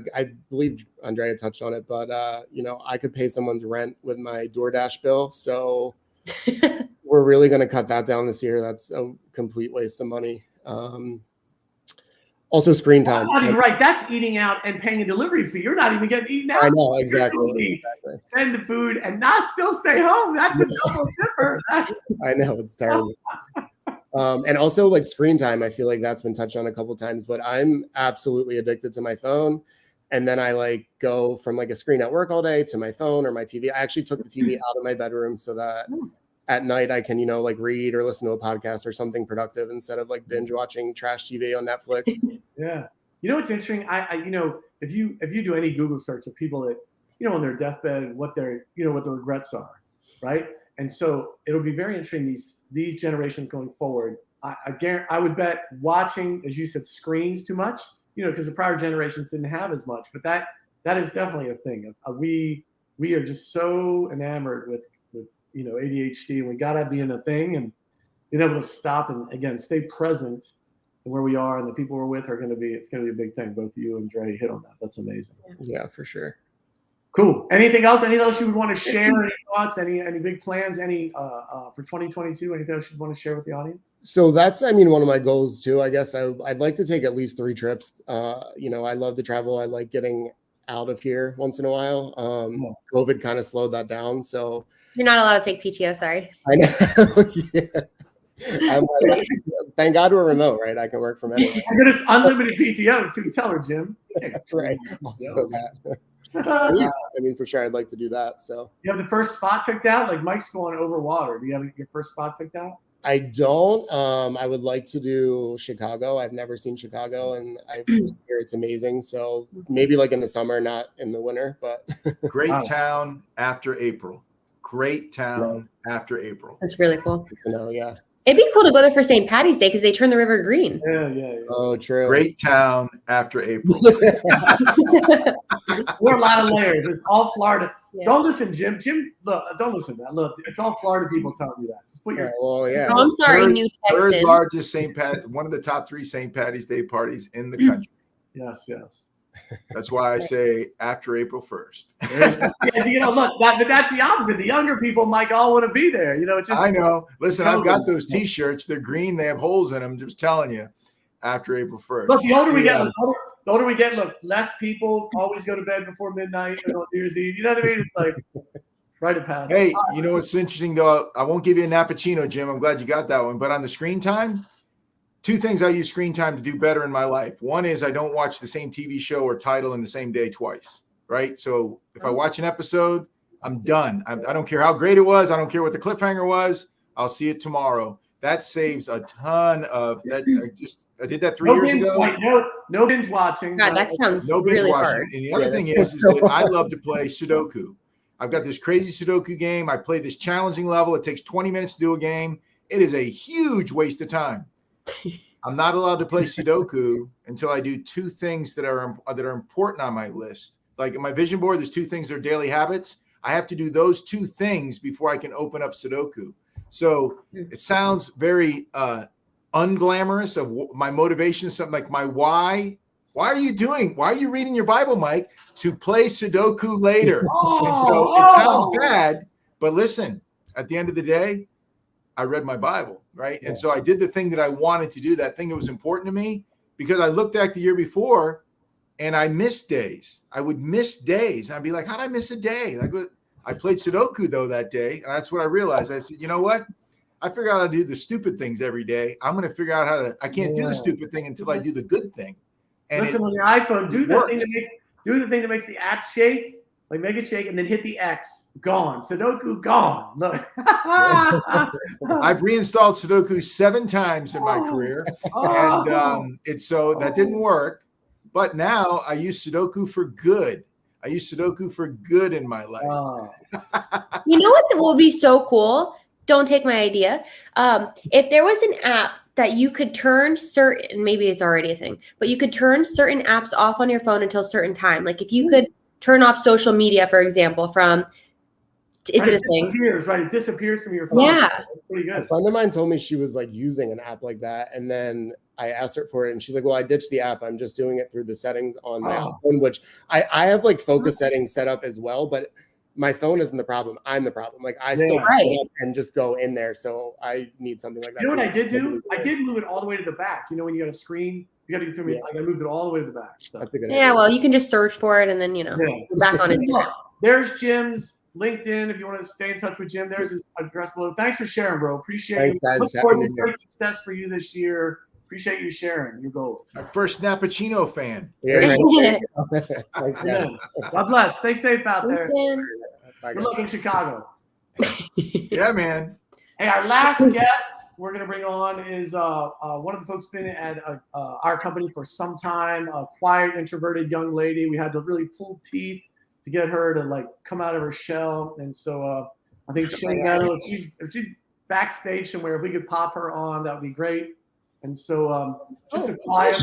believe Andrea touched on it, but I could pay someone's rent with my DoorDash bill. So we're really going to cut that down this year. That's a complete waste of money. Also, screen time. That's not even right. That's eating out and paying a delivery fee. You're not even getting eaten out. I know, exactly. Spend the food and not still stay home. That's a double dipper. I know, it's terrible. And also like screen time, I feel like that's been touched on a couple of times, but I'm absolutely addicted to my phone. And then I like go from like a screen at work all day to my phone or my TV. I actually took the TV out of my bedroom so that at night I can, like read or listen to a podcast or something productive instead of like binge watching trash TV on Netflix. Yeah. What's interesting? I if you do any Google search of people that, on their deathbed, what their, what the regrets are, right? And so it'll be very interesting, these generations going forward. I would bet watching, as you said, screens too much, because the prior generations didn't have as much. But that is definitely a thing. We are just so enamored with ADHD, and we gotta be in a thing and being able to stop and again stay present where we are, and the people we're with it's gonna be a big thing. Both you and Dre hit on that. That's amazing. Yeah, for sure. Cool. Anything else you would want to share? Any thoughts? Any big plans? Any for 2022? Anything else you'd want to share with the audience? So that's, one of my goals too. I guess I'd like to take at least 3 trips. I love to travel. I like getting out of here once in a while. COVID kind of slowed that down. So you're not allowed to take PTO. Sorry. I know. Yeah. Thank God we're remote, right? I can work from anywhere. I got this unlimited PTO too. Tell her, Jim. Right. Also that. For sure, I'd like to do that. So you have the first spot picked out? Like Mike's going over water. Do you have your first spot picked out? I don't. I would like to do Chicago. I've never seen Chicago, and I hear it's amazing. So maybe like in the summer, not in the winter. But great town after April. Great town after April. That's really cool. Yeah. It'd be cool to go there for St. Patty's Day because they turn the river green. Yeah. Oh, true. Great town after April. We're a lot of layers. It's all Florida. Yeah. Don't listen, Jim. Jim, look, don't listen to that. Look, it's all Florida people telling you that. Just put your. Well, yeah. Oh, I'm sorry, New Third Texan. largest one of the top 3 St. Patty's Day parties in the country. Yes. That's why I say after April 1st. Yeah, look, that's the opposite. The younger people might all want to be there. It's just. I know. Listen, I've got those T-shirts. They're green. They have holes in them. Just telling you, after April 1st. Look, the older we get, look, less people always go to bed before midnight on New Year's Eve. You know what I mean? It's like right at past. Hey, you know what's interesting though? I won't give you a Nappuccino, Jim. I'm glad you got that one. But on the screen time, 2 things I use screen time to do better in my life. One is I don't watch the same TV show or title in the same day twice, right? So if I watch an episode, I'm done. I don't care how great it was. I don't care what the cliffhanger was. I'll see it tomorrow. That saves a ton of that. I did that 3 years ago. No binge watching. God, that sounds No binge really watching. hard. And the other thing is that I love to play Sudoku. I've got this crazy Sudoku game. I play this challenging level. It takes 20 minutes to do a game. It is a huge waste of time. I'm not allowed to play Sudoku until I do 2 things that are important on my list. Like in my vision board, there's 2 things that are daily habits. I have to do those 2 things before I can open up Sudoku. So it sounds very unglamorous of my motivation, something like my why. Why are you reading your Bible, Mike? To play Sudoku later. And so it sounds bad, but listen, at the end of the day, I read my Bible, right? And so I did the thing that I wanted to do, that thing that was important to me, because I looked back the year before and I missed days. I would miss days. I'd be like, how'd I miss a day? I played Sudoku though that day. And that's what I realized. I said, you know what? I figure out how to do the stupid things every day. I'm going to figure out I can't do the stupid thing until I do the good thing. And listen, on your iPhone, do the thing that makes the app shake. Like make it shake and then hit the X. Gone. Sudoku gone. Look. I've reinstalled Sudoku 7 times in my career. And that didn't work. But now I use Sudoku for good. I use Sudoku for good in my life. You know what will be so cool? Don't take my idea. If there was an app that you could turn certain, maybe it's already a thing, but you could turn certain apps off on your phone until a certain time. Like if you could turn off social media, for example, it a thing? It disappears from your phone. Yeah. That's pretty good. A friend of mine told me she was like using an app like that. And then I asked her for it and she's like, well, I ditched the app. I'm just doing it through the settings on my iPhone, which I have like focus settings set up as well, but my phone isn't the problem. I'm the problem. Like I still pull up and just go in there. So I need something like that. You know what I did do? I did move it all the way to the back. You know, when you got a screen, you got to get through me. I moved it all the way to the back. So. That's a good idea. Yeah, well, you can just search for it and then, back on Instagram. There's Jim's LinkedIn. If you want to stay in touch with Jim, there's his address below. Thanks for sharing, bro. Appreciate it. Look forward to great success for you this year. Appreciate you sharing your goals. My first Nappuccino fan. Yeah. Thanks, guys. God bless. Stay safe out there. Good luck in Chicago. Yeah, man. Hey, our last guest we're going to bring on is one of the folks been at our company for some time, a quiet, introverted young lady. We had to really pull teeth to get her to come out of her shell. And so I think Shea Meadows, if she's backstage somewhere, if we could pop her on, that would be great. And so just a quiet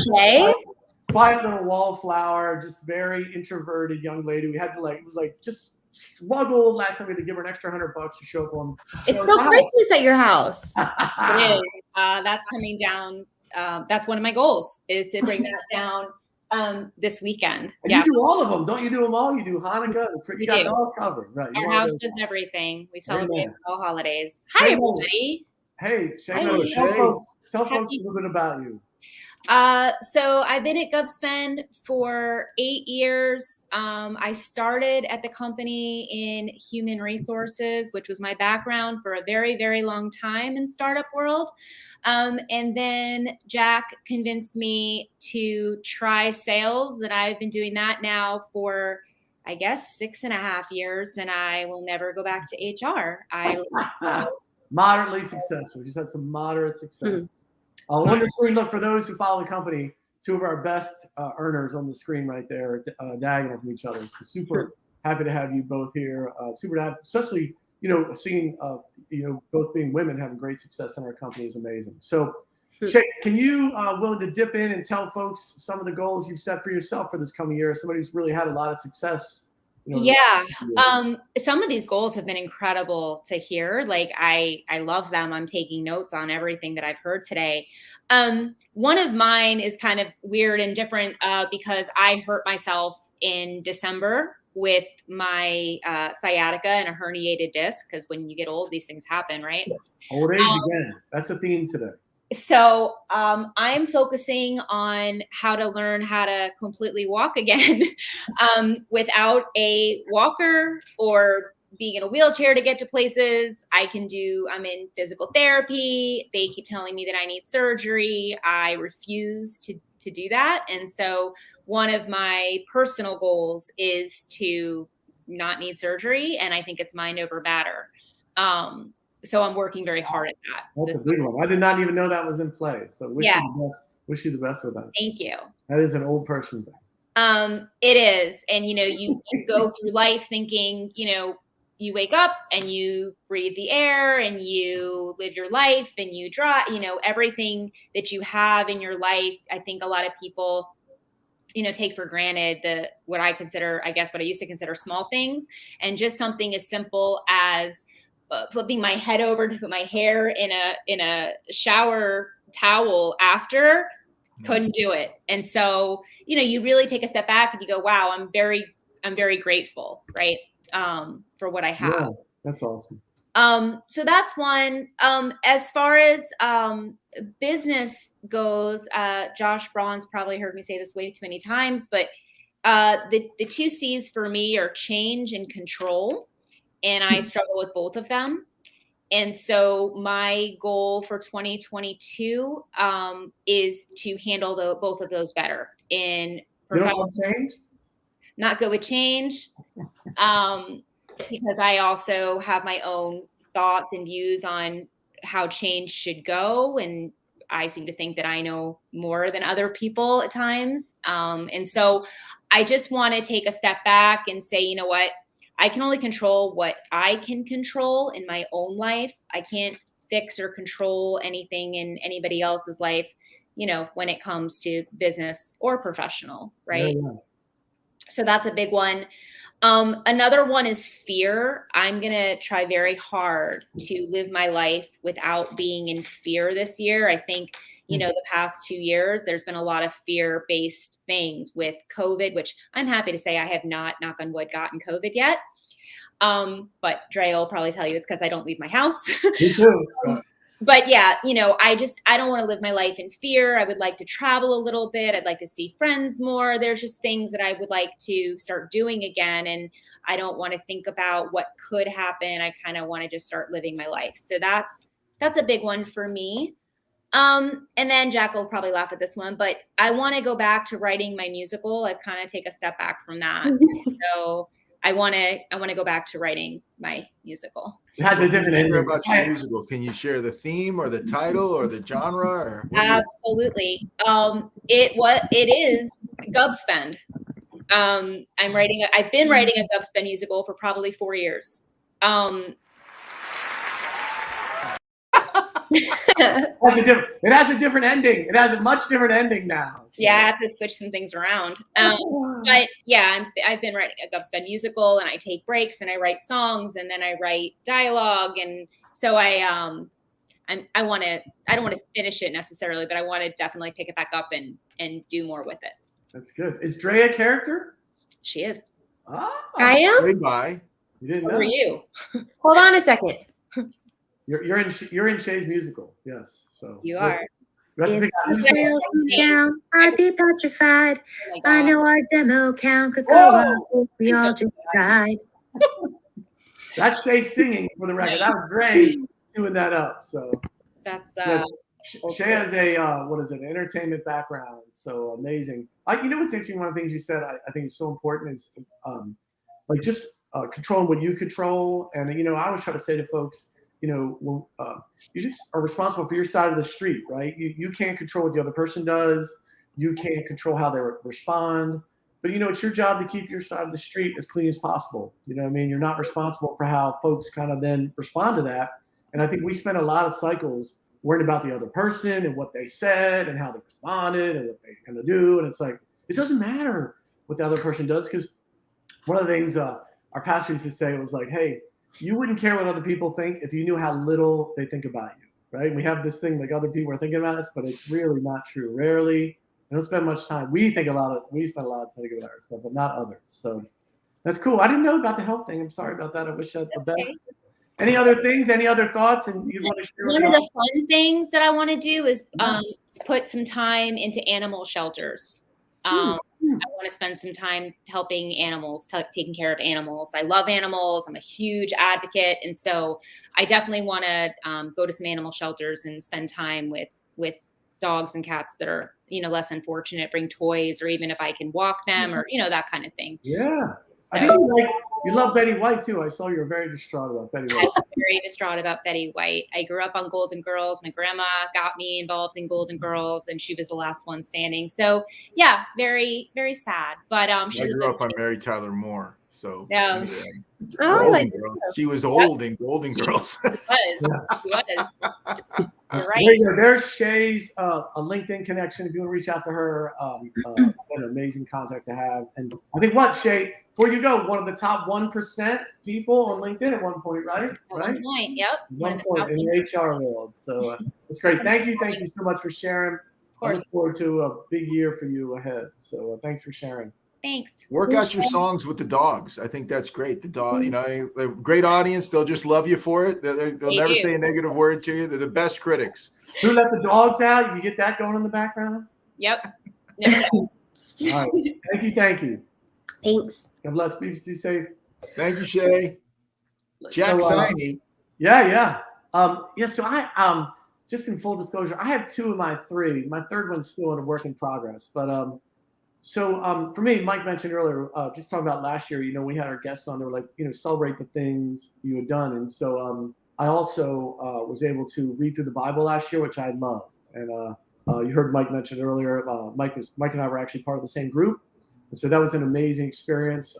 little wallflower, just very introverted young lady. We had to just struggle last time. We had to give her an extra $100 to show up on. It's still Christmas at your house. It is. That's coming down. That's one of my goals is to bring that down this weekend. And you do all of them, don't you? Do them all? You do Hanukkah. You got it all covered, right? Our house does everything. We celebrate all holidays. Hi, everybody. Hey, Shane. Tell folks a little bit about you. So I've been at GovSpend for 8 years. I started at the company in human resources, which was my background for a very, very long time in startup world. And then Jack convinced me to try sales, and I've been doing that now for, I guess, 6.5 years, and I will never go back to HR. Moderately successful. She's had some moderate success. On the screen, look, for those who follow the company, 2 of our best earners on the screen right there, diagonal from each other. So super happy to have you both here. Super happy, especially seeing both being women having great success in our company is amazing. So, Shea, can you willing to dip in and tell folks some of the goals you've set for yourself for this coming year? Somebody who's really had a lot of success. Yeah. Some of these goals have been incredible to hear. Like I love them. I'm taking notes on everything that I've heard today. One of mine is kind of weird and different because I hurt myself in December with my sciatica and a herniated disc. Because when you get old, these things happen, right? Old age again. That's the theme today. So I'm focusing on how to learn how to completely walk again without a walker or being in a wheelchair to get to places. I'm in physical therapy. They keep telling me that I need surgery. I refuse to do that. And so one of my personal goals is to not need surgery. And I think it's mind over matter. So I'm working very hard at that. That's a big one. I did not even know that was in play. So wish you the best with that. Thank you. That is an old person thing. It is. And, you go through life thinking, you wake up and you breathe the air and you live your life and you draw, everything that you have in your life. I think a lot of people, take for granted what I used to consider small things, and just something as simple as flipping my head over to put my hair in a shower towel after, couldn't do it. And so, you really take a step back and you go, wow, I'm very grateful, right? For what I have. Yeah, that's awesome. So that's one. As far as business goes, Josh Braun's probably heard me say this way too many times, but the 2 C's for me are change and control. And I struggle with both of them. And so my goal for 2022 is to handle both of those better. You don't want change? Not good with change. Because I also have my own thoughts and views on how change should go. And I seem to think that I know more than other people at times. And so I just want to take a step back and say, you know what? I can only control what I can control in my own life. I can't fix or control anything in anybody else's life, when it comes to business or professional, right? Yeah. So that's a big one. Another one is fear. I'm going to try very hard to live my life without being in fear this year. I think, the past 2 years, there's been a lot of fear-based things with COVID, which I'm happy to say I have not, knock on wood, gotten COVID yet. But Dre will probably tell you it's because I don't leave my house. Me too. But yeah, I don't want to live my life in fear. I would like to travel a little bit. I'd like to see friends more. There's just things that I would like to start doing again. And I don't want to think about what could happen. I kind of want to just start living my life. So that's a big one for me. And then Jack will probably laugh at this one, but I want to go back to writing my musical. I kind of take a step back from that. So I want to go back to writing my musical. It has a different ending. About your musical, can you share the theme or the title or the genre? Or Absolutely. It is GovSpend. I've been writing a GovSpend musical for probably 4 years. It has a different ending. It has a much different ending now. So. Yeah, I have to switch some things around. But yeah, I've been writing a GovSpend musical, and I take breaks and I write songs, and then I write dialogue, and so I don't want to finish it necessarily, but I want to definitely pick it back up and do more with it. That's good. Is Dre a character? She is. Oh, I am. Goodbye. You didn't So know. are you? Hold on a second. You're in Shea's musical. Yes. So You are. You have to pick If the rails come down, I'd be petrified. Oh my I God. know our demo count could go Whoa! up if we all just tried. That's Shea singing for the record. That was Dre doing that up. So That's yes, Shea has an entertainment background. So amazing. What's interesting? One of the things you said I think is so important is just controlling what you control. And I always try to say to folks, when you just are responsible for your side of the street, right? You can't control what the other person does. You can't control how they respond, but it's your job to keep your side of the street as clean as possible. You know what I mean? You're not responsible for how folks kind of then respond to that. And I think we spend a lot of cycles worrying about the other person and what they said and how they responded and what they're going to do. And it's like, it doesn't matter what the other person does, because one of the things our pastor used to say was like, hey, you wouldn't care what other people think if you knew how little they think about you, right? And we have this thing like other people are thinking about us, but it's really not true. Rarely. I don't spend much time. We spend a lot of time thinking about ourselves, but not others. So that's cool. I didn't know about the health thing. I'm sorry about that. I wish I had the best. Okay. Any other things? Any other thoughts? And you want to share? One of the fun things that I want to do is put some time into animal shelters. I want to spend some time helping animals, taking care of animals. I love animals. I'm a huge advocate. And so I definitely want to go to some animal shelters and spend time with dogs and cats that are, less unfortunate, bring toys, or even if I can walk them or, that kind of thing. Yeah. So, I think you love Betty White too. I saw you were very distraught about Betty White. I'm very distraught about Betty White. I grew up on Golden Girls. My grandma got me involved in Golden Girls, and she was the last one standing. So yeah, very, very sad. But I grew up on Mary Tyler Moore. So yeah. She was old in Golden Girls. She was. You're right. There you go. There's Shea's a LinkedIn connection. If you want to reach out to her, an amazing contact to have. And I think Shea, before you go, one of the top 1% people on LinkedIn at one point, right? At one point, yep. One point in the HR world. So it's great. Thank you so much for sharing. Of course. I look forward to a big year for you ahead. So thanks for sharing. Thanks. Work out your songs with the dogs. I think that's great. The dog, a great audience. They'll just love you for it. They'll never say a negative word to you. They're the best critics. Who let the dogs out? You get that going in the background? Yep. All right. Thank you. Thanks. God bless. Be safe. Thank you, Shea. Jack Siney. Yeah. So I just in full disclosure, I have 2 of my 3. My third one's still in a work in progress. But so for me, Mike mentioned earlier, just talking about last year, we had our guests on. They were like, celebrate the things you had done. And so I also was able to read through the Bible last year, which I loved. And you heard Mike mention earlier, Mike and I were actually part of the same group. And so that was an amazing experience.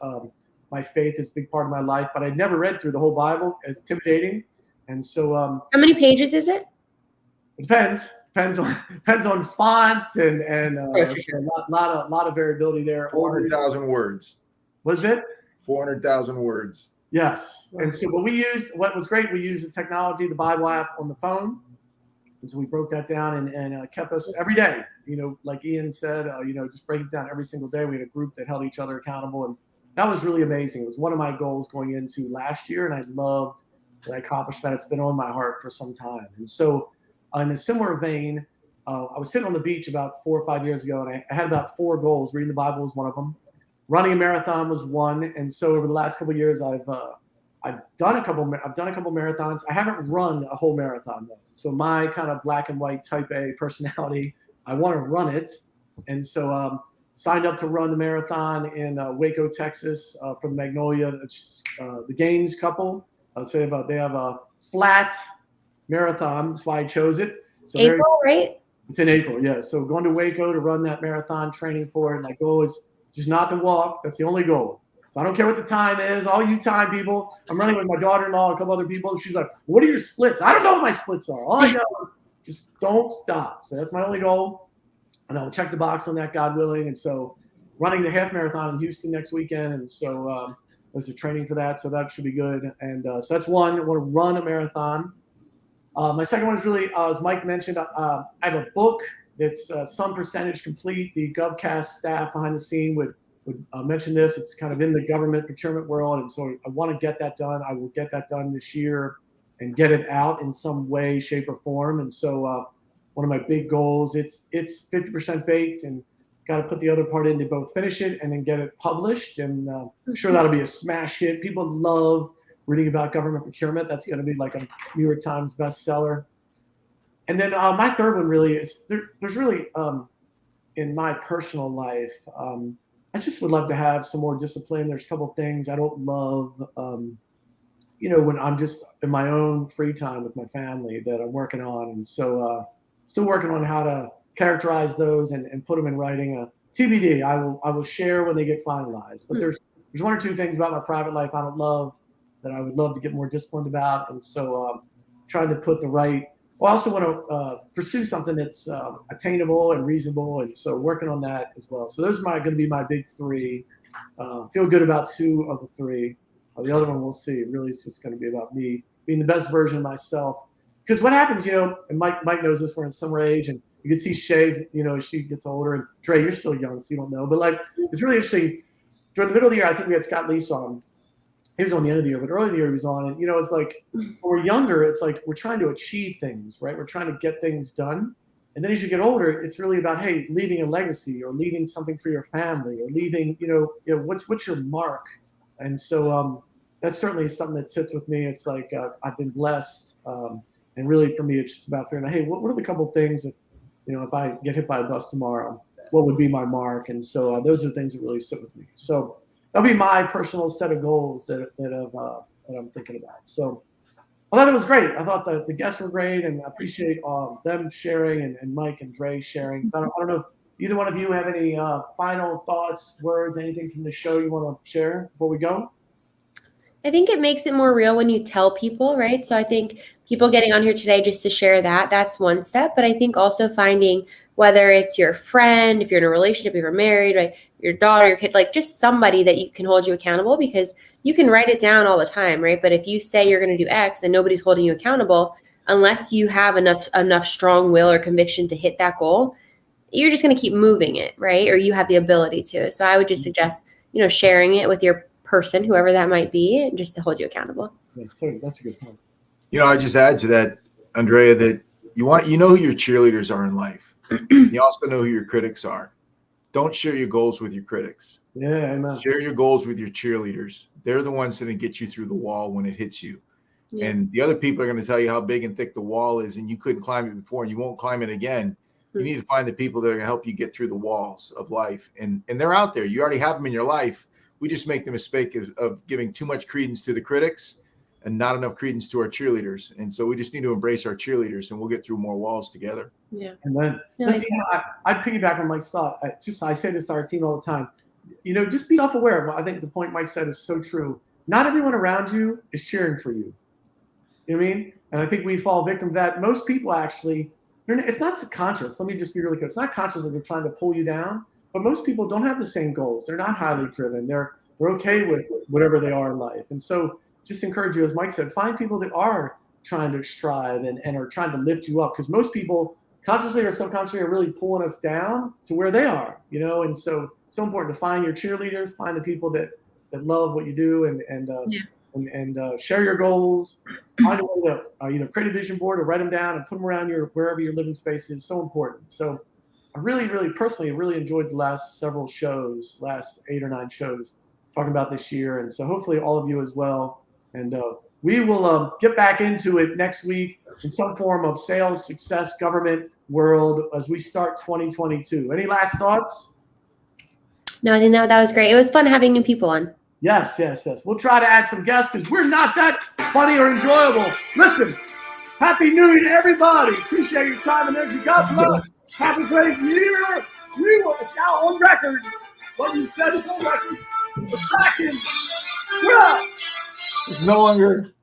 My faith is a big part of my life, but I'd never read through the whole Bible. It's intimidating. And so how many pages is it? It depends on fonts and a lot of variability there. 400,000 words. What is it? 400,000 words. Yes. And so what was great, we used the technology, the Bible app on the phone. And so we broke that down and kept us every day, like Ian said, just break it down every single day. We had a group that held each other accountable. And that was really amazing. It was one of my goals going into last year. And I loved that I accomplished that. It's been on my heart for some time. And so in a similar vein, I was sitting on the beach about 4 or 5 years ago, and I had about 4 goals. Reading the Bible was one of them. Running a marathon was one. And so over the last couple of years, I've done a couple marathons. I haven't run a whole marathon though. So my kind of black and white type A personality, I want to run it. And so signed up to run the marathon in Waco, Texas, from Magnolia. It's, the Gaines couple. So they have a flat marathon. That's why I chose it. So April, right? It's in April, yeah. So going to Waco to run that marathon, training for it. My goal is just not to walk. That's the only goal. So I don't care what the time is. All you time people. I'm running with my daughter-in-law, a couple other people. She's like, what are your splits? I don't know what my splits are. All I know is just don't stop. So that's my only goal. And I'll check the box on that, God willing. And so running the half marathon in Houston next weekend. And so there's a training for that. So that should be good. And so that's one. I want to run a marathon. My second one is really, as Mike mentioned, I have a book that's some percentage complete. The GovCast staff behind the scene would mention this. It's kind of in the government procurement world. And so I want to get that done. I will get that done this year and get it out in some way, shape, or form. And so one of my big goals, it's 50% baked and got to put the other part in to both finish it and then get it published. And I'm sure that'll be a smash hit. People love reading about government procurement. That's going to be like a New York Times bestseller. And then my third one really is there's really in my personal life, I just would love to have some more discipline. There's a couple of things I don't love, when I'm just in my own free time with my family that I'm working on. And so still working on how to characterize those and put them in writing. TBD. I will share when they get finalized. But there's one or two things about my private life I don't love that I would love to get more disciplined about, and so trying to put the right. Well, I also want to pursue something that's attainable and reasonable, and so working on that as well. So those are going to be my big three. Feel good about two of the three. The other one we'll see. Really, it's just going to be about me being the best version of myself. Because what happens, and Mike knows this, we're in summer age, and you can see Shea, as she gets older, and Dre, you're still young, so you don't know. But like, it's really interesting. During the middle of the year, I think we had Scott Leese on. He was on the end of the year, but early in the year he was on. And, it's like when we're younger, it's like we're trying to achieve things, right? We're trying to get things done. And then as you get older, it's really about, hey, leaving a legacy or leaving something for your family or leaving, what's your mark? And so that's certainly something that sits with me. It's like I've been blessed. And really for me, it's just about figuring out, hey, what are the couple of things if I get hit by a bus tomorrow, what would be my mark? And so those are things that really sit with me. So that'll be my personal set of goals that I'm thinking about. So I thought it was great. I thought the guests were great, and I appreciate them sharing and Mike and Dre sharing. So I don't know if either one of you have any final thoughts, words, anything from the show you want to share before we go? I think it makes it more real when you tell people, right? So I think people getting on here today just to share that's one step. But I think also finding, whether it's your friend, if you're in a relationship, if you're married, right, your daughter, your kid, like just somebody that you can hold you accountable, because you can write it down all the time, right? But if you say you're going to do X and nobody's holding you accountable, unless you have enough strong will or conviction to hit that goal, you're just going to keep moving it, right? Or you have the ability to. So I would just suggest, sharing it with your person, whoever that might be, just to hold you accountable. Yes, sir. That's a good point. I just add to that, Andrea, that you know who your cheerleaders are in life. You also know who your critics are. Don't share your goals with your critics. Yeah, amen. Share your goals with your cheerleaders. They're the ones that get you through the wall when it hits you. Yeah. And the other people are going to tell you how big and thick the wall is, and you couldn't climb it before and you won't climb it again. You need to find the people that are going to help you get through the walls of life. And they're out there. You already have them in your life. We just make the mistake of giving too much credence to the critics and not enough credence to our cheerleaders. And so we just need to embrace our cheerleaders, and we'll get through more walls together. Yeah. And then I'd piggyback on Mike's thought. I say this to our team all the time. Just be self-aware. I think the point Mike said is so true. Not everyone around you is cheering for you. You know what I mean? And I think we fall victim to that. Most people actually, it's not subconscious. Let me just be really clear. It's not conscious that they're trying to pull you down. But most people don't have the same goals. They're not highly driven. They're okay with whatever they are in life. And so just encourage you, as Mike said, find people that are trying to strive and are trying to lift you up. Because most people, consciously or subconsciously, are really pulling us down to where they are. And so it's so important to find your cheerleaders, find the people that love what you do, and share your goals. Find a way to either create a vision board or write them down and put them around wherever your living space is. So important. So I really, really personally really enjoyed the last 8 or 9 shows talking about this year. And so hopefully all of you as well. And we will get back into it next week in some form of sales, success, government world as we start 2022. Any last thoughts? No, I think that was great. It was fun having new people on. Yes. We'll try to add some guests because we're not that funny or enjoyable. Listen, Happy New Year to everybody. Appreciate your time and energy. God bless. Have a great year. We will now on record. What you said is on record. The tracking. We're out. It's no longer.